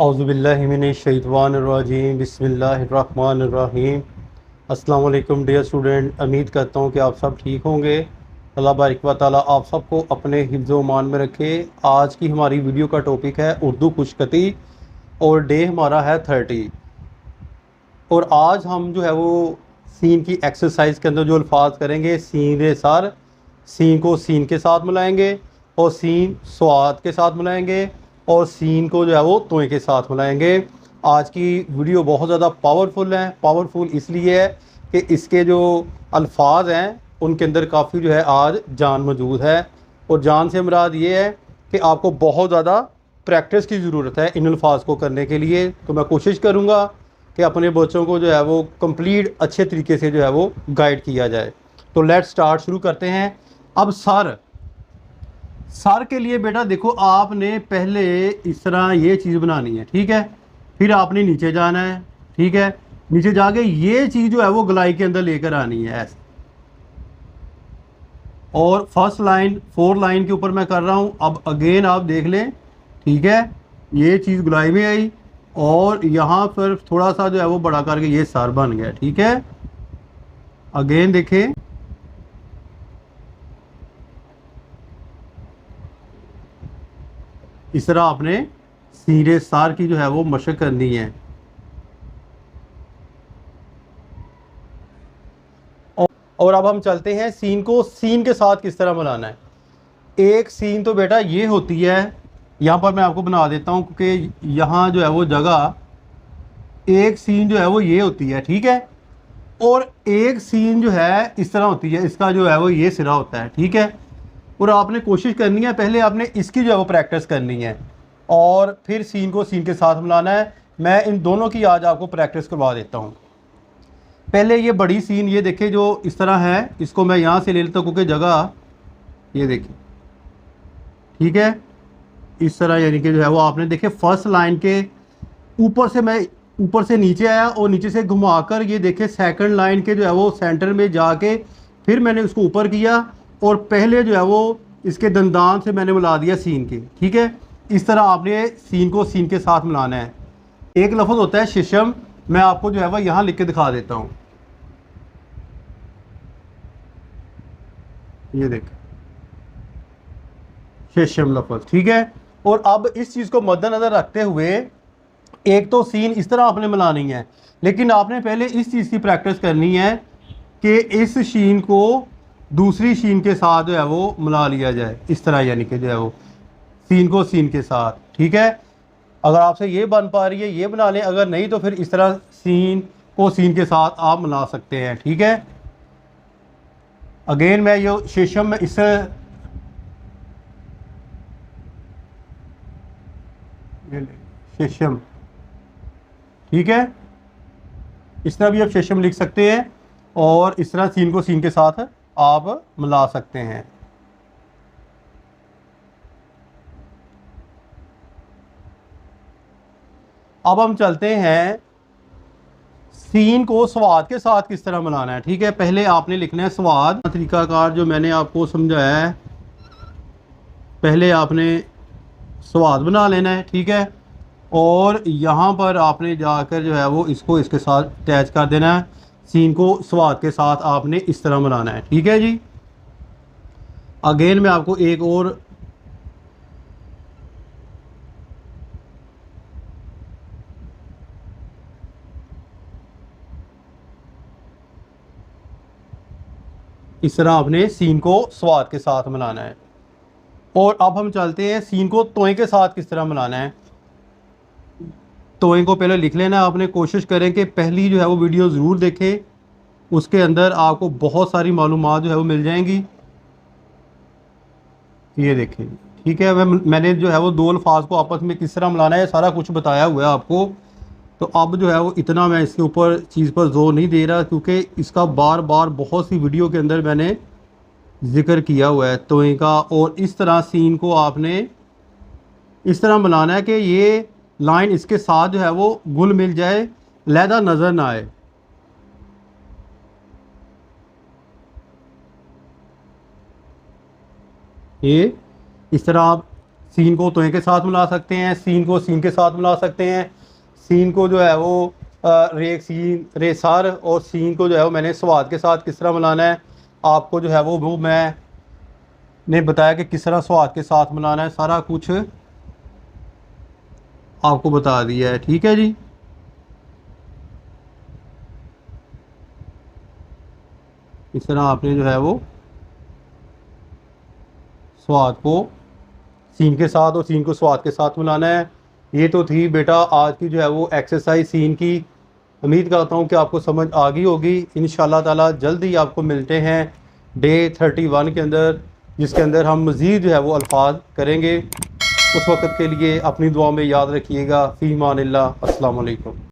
औज़ुबिल्लाहिमिनश्शैतानिर्रजीम बिस्मिल्लाहिर्रहमानिर्रहीम। अस्सलाम वालेकुम डियर स्टूडेंट, उम्मीद करता हूँ कि आप सब ठीक होंगे। अल्लाह बारिक व तआला आप सबको अपने हिफ्ज़ व मान में रखे। आज की हमारी वीडियो का टॉपिक है उर्दू खुशखती और डे हमारा है 30। और आज हम जो है वो सीन की एक्सरसाइज के अंदर जो अल्फाज करेंगे, सीन सर, सीन को सीन के साथ मिलाएंगे और सीन स्वाद के साथ मिलाएंगे और सीन को जो है वो तोय के साथ मिलाएंगे। आज की वीडियो बहुत ज़्यादा पावरफुल है। पावरफुल इसलिए है कि इसके जो अल्फाज हैं उनके अंदर काफ़ी जो है आज जान मौजूद है। और जान से मुराद ये है कि आपको बहुत ज़्यादा प्रैक्टिस की ज़रूरत है इन अल्फाज को करने के लिए। तो मैं कोशिश करूँगा कि अपने बच्चों को जो है वो कंप्लीट अच्छे तरीके से जो है वो गाइड किया जाए। तो लेट्स स्टार्ट, शुरू करते हैं। अब सर, सर के लिए बेटा देखो, आपने पहले इस तरह ये चीज़ बनानी है, ठीक है। फिर आपने नीचे जाना है, ठीक है। नीचे जाके ये चीज़ जो है वो गलाई के अंदर लेकर आनी है ऐसे। और फर्स्ट लाइन 4 लाइन के ऊपर मैं कर रहा हूँ। अब अगेन आप देख लें, ठीक है। ये चीज़ गुलाई में आई और यहाँ पर थोड़ा सा जो है वो बड़ा करके ये सर बन गया, ठीक है। अगेन देखें, इस तरह आपने सीरे सार की जो है वो मशक करनी है। और अब हम चलते हैं सीन को सीन के साथ किस तरह बनाना है। एक सीन तो बेटा ये होती है, यहाँ पर मैं आपको बना देता हूँ क्योंकि यहाँ जो है वो जगह, एक सीन जो है वो ये होती है, ठीक है। और एक सीन जो है इस तरह होती है, इसका जो है वो ये सिरा होता है, ठीक है। और आपने कोशिश करनी है, पहले आपने इसकी जो है वो प्रैक्टिस करनी है और फिर सीन को सीन के साथ मिलाना है। मैं इन दोनों की आज आपको प्रैक्टिस करवा देता हूँ। पहले ये बड़ी सीन ये देखें जो इस तरह है, इसको मैं यहाँ से ले लेता हूँ क्योंकि जगह ये देखिए, ठीक है। इस तरह यानी कि जो है वो आपने देखे फर्स्ट लाइन के ऊपर से मैं ऊपर से नीचे आया और नीचे से घुमाकर ये देखे सेकंड लाइन के जो है वो सेंटर में जाके फिर मैंने उसको ऊपर किया और पहले जो है वो इसके दंदान से मैंने मिला दिया सीन के, ठीक है। इस तरह आपने सीन को सीन के साथ मिलाना है। एक लफ्ज़ होता है शिशम, मैं आपको जो है वह यहाँ लिख के दिखा देता हूँ। ये देख, शिशम लफ्ज़, ठीक है। और अब इस चीज़ को मद्देनज़र रखते हुए एक तो सीन इस तरह आपने मिलानी है, लेकिन आपने पहले इस चीज़ की प्रैक्टिस करनी है कि इस शीन को दूसरी शीन के साथ जो है वो मिला लिया जाए, इस तरह यानी कि जो है वो सीन को सीन के साथ, ठीक है। अगर आपसे ये बन पा रही है ये बना लें, अगर नहीं तो फिर इस तरह सीन को सीन के साथ आप मिला सकते हैं, ठीक है। अगेन मैं ये शीशम में इस शीशम, ठीक है। इस तरह भी आप शीशम लिख सकते हैं और इस तरह सीन को सीन के साथ आप मिला सकते हैं। अब हम चलते हैं सीन को स्वाद के साथ किस तरह मिलाना है, ठीक है। पहले आपने लिखना है स्वाद। तरीकाकार जो मैंने आपको समझाया है, पहले आपने स्वाद बना लेना है, ठीक है। और यहाँ पर आपने जाकर जो है वो इसको इसके साथ अटैच कर देना है। सीन को स्वाद के साथ आपने इस तरह बनाना है, ठीक है जी। अगेन मैं आपको एक और इस तरह आपने सीन को स्वाद के साथ मिलाना है। और अब हम चलते हैं सीन को तोय के साथ किस तरह मिलाना है। तोय को पहले लिख लेना है आपने। कोशिश करें कि पहली जो है वो वीडियो ज़रूर देखें, उसके अंदर आपको बहुत सारी मालूमात जो है वो मिल जाएंगी। ये देखें, ठीक है। मैंने जो है वो दो अल्फाज को आपस में किस तरह मिलाना है सारा कुछ बताया हुआ है आपको। तो अब जो है वो इतना मैं इसके ऊपर चीज़ पर जोर नहीं दे रहा क्योंकि इसका बार बार बहुत सी वीडियो के अंदर मैंने ज़िक्र किया हुआ है तोय का। और इस तरह सीन को आपने इस तरह बनाना है कि ये लाइन इसके साथ जो है वो गुल मिल जाए, लहदा नज़र ना आए। ये इस तरह आप सीन को तोए के साथ मिला सकते हैं, सीन को सीन के साथ मिला सकते हैं, सीन को जो है वो रेक सीन रेसार, और सीन को जो है वो मैंने स्वाद के साथ किस तरह मिलाना है आपको जो है वो मैंने बताया कि किस तरह स्वाद के साथ मिलाना है, सारा कुछ आपको बता दिया है। ठीक है जी। इस तरह आपने जो है वो स्वाद को सीन के साथ और सीन को स्वाद के साथ मिलाना है। ये तो थी बेटा आज की जो है वो एक्सरसाइज सीन की। उम्मीद करता हूँ कि आपको समझ आ गई होगी। इंशाल्लाह ताला जल्द ही आपको मिलते हैं डे 31 के अंदर, जिसके अंदर हम मज़ीद जो है वो अल्फाज करेंगे। उस वक़्त के लिए अपनी दुआ में याद रखिएगा। फ़ी मानिल्लाह। अस्सलाम वालेकुम।